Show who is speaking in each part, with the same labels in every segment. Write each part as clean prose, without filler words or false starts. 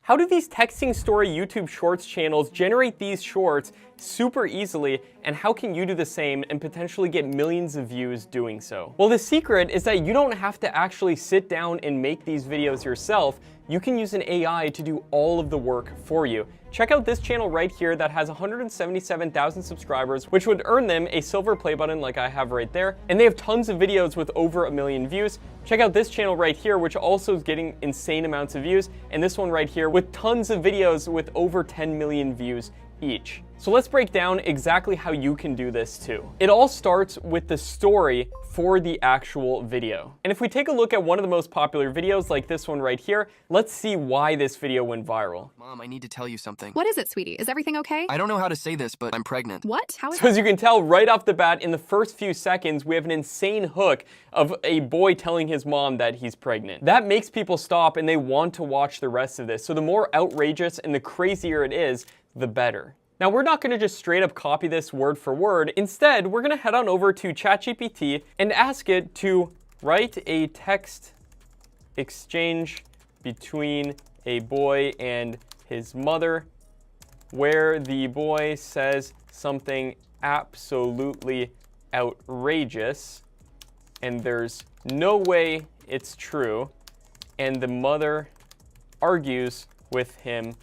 Speaker 1: How do these texting story YouTube Shorts channels generate these shorts super easily, and how can you do the same and potentially get millions of views doing so? Well, the secret is that you don't have to actually sit down and make these videos yourself. You can use an AI to do all of the work for you. Check out this channel right here that has 177,000 subscribers, which would earn them a silver play button like I have right there. And they have tons of videos with over 1 million views. Check out this channel right here, which also is getting insane amounts of views. And this one right here with tons of videos with over 10 million views each. So let's break down exactly how you can do this too. It all starts with the story for the actual video. And if we take a look at one of the most popular videos like this one right here, let's see why this video went viral.
Speaker 2: Mom, I need to tell you something.
Speaker 3: What is it, sweetie? Is everything okay?
Speaker 2: I don't know how to say this, but I'm pregnant.
Speaker 3: What? How is
Speaker 1: So as you can tell right off the bat, in the first few seconds, we have an insane hook of a boy telling his mom that he's pregnant. That makes people stop and they want to watch the rest of this. So the more outrageous and the crazier it is, the better. Now, we're not going to just straight up copy this word for word. Instead, we're going to head on over to ChatGPT and ask it to write a text exchange between a boy and his mother where the boy says something absolutely outrageous and there's no way it's true, and the mother argues with him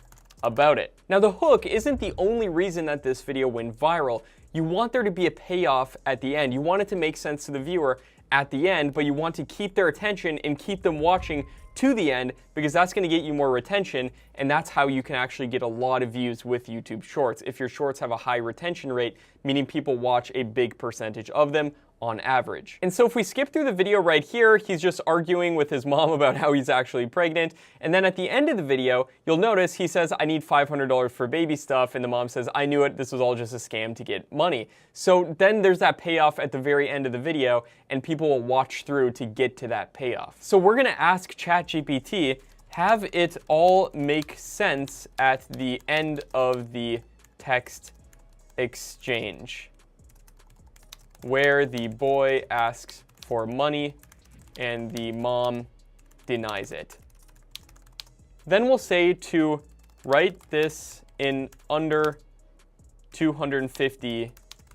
Speaker 1: about it. Now, the hook isn't the only reason that this video went viral. You want there to be a payoff at the end. You want it to make sense to the viewer at the end, but you want to keep their attention and keep them watching to the end, because that's going to get you more retention, and that's how you can actually get a lot of views with YouTube Shorts. If your shorts have a high retention rate, meaning people watch a big percentage of them on average. And so if we skip through the video right here, he's just arguing with his mom about how he's actually pregnant. And then at the end of the video, you'll notice he says, I need $500 for baby stuff. And the mom says, I knew it. This was all just a scam to get money. So then there's that payoff at the very end of the video, and people will watch through to get to that payoff. So we're going to ask ChatGPT, have it all make sense at the end of the text exchange, where the boy asks for money and the mom denies it. Then we'll say to write this in under 250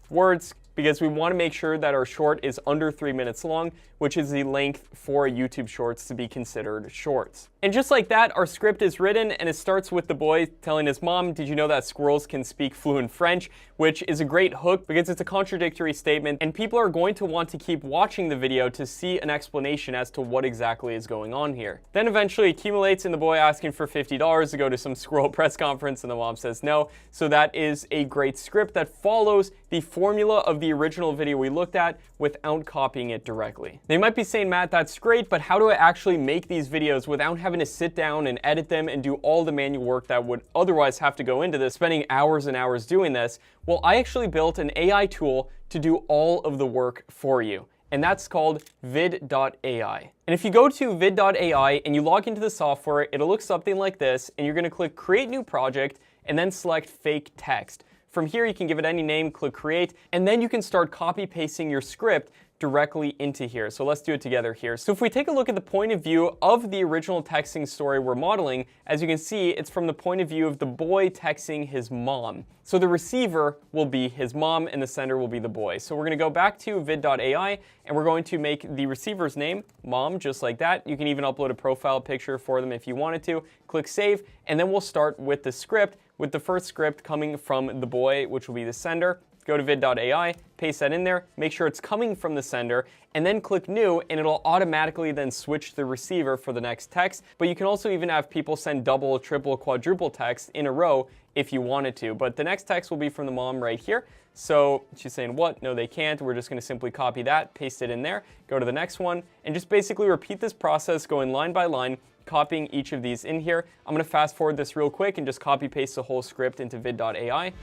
Speaker 1: words, because we want to make sure that our short is under 3 minutes long, which is the length for YouTube Shorts to be considered shorts. And just like that, our script is written, and it starts with the boy telling his mom, did you know that squirrels can speak fluent French? Which is a great hook because it's a contradictory statement, and people are going to want to keep watching the video to see an explanation as to what exactly is going on here. Then eventually it accumulates in the boy asking for $50 to go to some squirrel press conference, and the mom says no. So that is a great script that follows the formula of the original video we looked at without copying it directly. They might be saying, Matt, that's great, but how do I actually make these videos without having to sit down and edit them and do all the manual work that would otherwise have to go into this, spending hours and hours doing this? Well, I actually built an AI tool to do all of the work for you, and that's called vid.ai. And if you go to vid.ai and you log into the software, it'll look something like this, and you're going to click Create New Project and then select Fake Text. From here, you can give it any name, click Create, and then you can start copy pasting your script directly into here. So let's do it together here. So if we take a look at the point of view of the original texting story we're modeling, as you can see, it's from the point of view of the boy texting his mom. So the receiver will be his mom and the sender will be the boy. So we're going to go back to vid.ai and we're going to make the receiver's name mom, just like that. You can even upload a profile picture for them if you wanted to. Click save, and then we'll start with the script, with the first script coming from the boy, which will be the sender. Go to vid.ai, paste that in there, make sure it's coming from the sender, and then click new, and it'll automatically then switch to the receiver for the next text. But you can also even have people send double, triple, quadruple text in a row if you wanted to. But the next text will be from the mom right here. So she's saying, what? No, they can't. We're just going to simply copy that, paste it in there, go to the next one, and just basically repeat this process going line by line, copying each of these in here. I'm going to fast forward this real quick and just copy paste the whole script into vid.ai.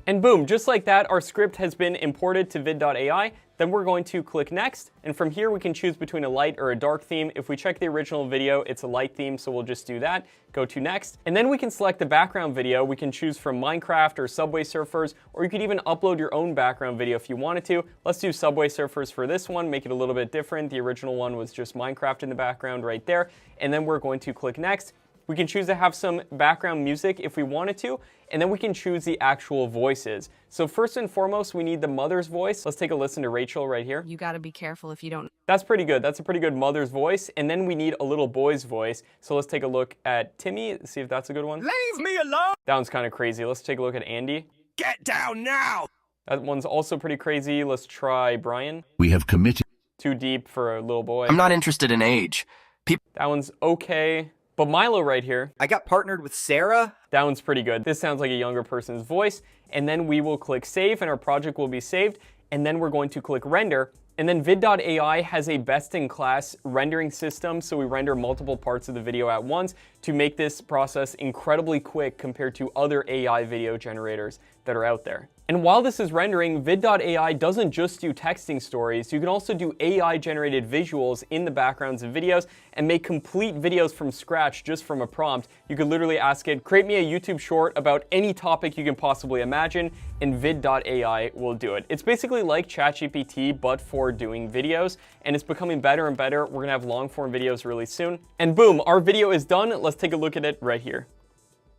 Speaker 1: And boom, just like that, our script has been imported to vid.ai. Then we're going to click next, and from here we can choose between a light or a dark theme. If we check the original video, it's a light theme, so we'll just do that. Go to next, and then we can select the background video. We can choose from Minecraft or Subway Surfers, or you could even upload your own background video if you wanted to. Let's do Subway Surfers for this one, make it a little bit different. The original one was just Minecraft in the background right there, and then we're going to click next. We can choose to have some background music if we wanted to, and then we can choose the actual voices. So first and foremost, we need the mother's voice. Let's take a listen to Rachel right here.
Speaker 3: You gotta be careful if you don't.
Speaker 1: That's pretty good. That's a pretty good mother's voice. And then we need a little boy's voice. So let's take a look at Timmy, see if that's a good one.
Speaker 4: Leave me alone!
Speaker 1: That one's kind of crazy. Let's take a look at Andy.
Speaker 4: Get down now!
Speaker 1: That one's also pretty crazy. Let's try Brian.
Speaker 5: We have committed.
Speaker 1: Too deep for a little boy.
Speaker 2: I'm not interested in age.
Speaker 1: That one's okay. But Milo right here,
Speaker 6: I got partnered with Sarah.
Speaker 1: that one's pretty good. This sounds like a younger person's voice. And then we will click save and our project will be saved. And then we're going to click render. And then vid.ai has a best-in-class rendering system, so we render multiple parts of the video at once to make this process incredibly quick compared to other AI video generators that are out there. And while this is rendering, vid.ai doesn't just do texting stories. You can also do AI-generated visuals in the backgrounds of videos and make complete videos from scratch just from a prompt. You could literally ask it, create me a YouTube short about any topic you can possibly imagine, and vid.ai will do it. It's basically like ChatGPT, but for doing videos, and it's becoming better and better. We're gonna have long-form videos really soon. And boom, our video is done. Let's take a look at it right here.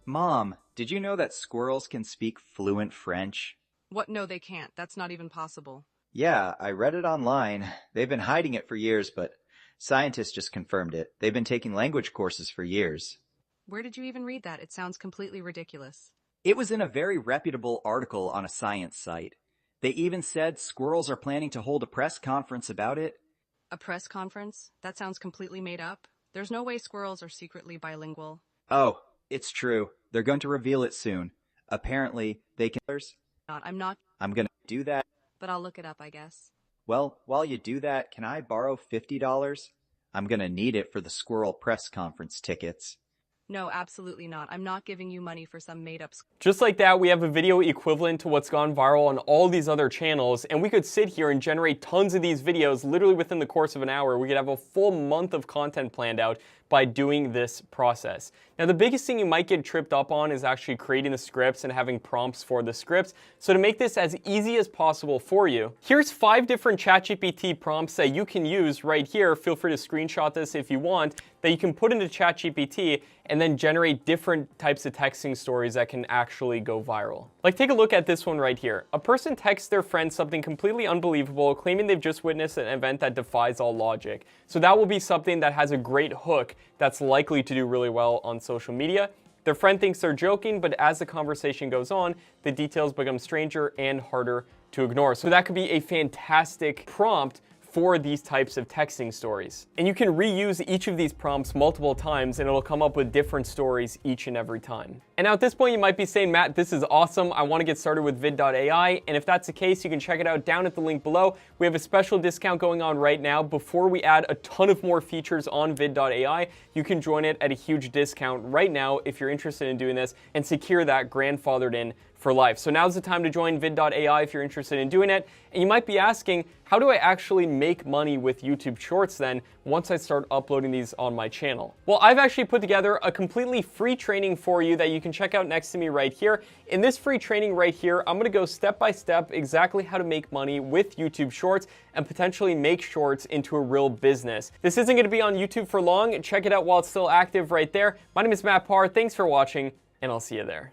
Speaker 6: Mom, did you know that squirrels can speak fluent French?
Speaker 3: What? No, they can't. That's not even possible.
Speaker 6: Yeah, I read it online. They've been hiding it for years, but scientists just confirmed it. They've been taking language courses for years.
Speaker 3: Where did you even read that? It sounds completely ridiculous.
Speaker 6: It was in a very reputable article on a science site. They even said squirrels are planning to hold a press conference about it.
Speaker 3: A press conference? That sounds completely made up. There's no way squirrels are secretly bilingual.
Speaker 6: Oh, it's true. They're going to reveal it soon. Apparently, they can...
Speaker 3: I'm not,
Speaker 6: I'm gonna do that.
Speaker 3: but I'll look it up, I guess.
Speaker 6: Well, while you do that, can I borrow $50? I'm gonna need it for the squirrel press conference tickets.
Speaker 3: No, absolutely not. I'm not giving you money for some made-up.
Speaker 1: Just like that, we have a video equivalent to what's gone viral on all these other channels, and we could sit here and generate tons of these videos literally within the course of an hour. We could have a full month of content planned out by doing this process. Now, the biggest thing you might get tripped up on is actually creating the scripts and having prompts for the scripts. So to make this as easy as possible for you, here's 5 different ChatGPT prompts that you can use right here. Feel free to screenshot this if you want, that you can put into ChatGPT and then generate different types of texting stories that can actually go viral. Like, take a look at this one right here. A person texts their friend something completely unbelievable, claiming they've just witnessed an event that defies all logic. So that will be something that has a great hook that's likely to do really well on social media. Their friend thinks they're joking, but as the conversation goes on, the details become stranger and harder to ignore. So that could be a fantastic prompt for these types of texting stories. And you can reuse each of these prompts multiple times and it'll come up with different stories each and every time. And now at this point you might be saying, Matt, this is awesome. I want to get started with vid.ai. And if that's the case, you can check it out down at the link below. We have a special discount going on right now. Before we add a ton of more features on vid.ai, you can join it at a huge discount right now if you're interested in doing this and secure that grandfathered in for life. So now's the time to join vid.ai if you're interested in doing it. And you might be asking, how do I actually make money with YouTube Shorts then once I start uploading these on my channel? Well, I've actually put together a completely free training for you that you can check out next to me right here. In this free training right here, I'm gonna go step by step exactly how to make money with YouTube Shorts and potentially make Shorts into a real business. This isn't gonna be on YouTube for long. Check it out while it's still active right there. My name is Matt Parr. Thanks for watching, and I'll see you there.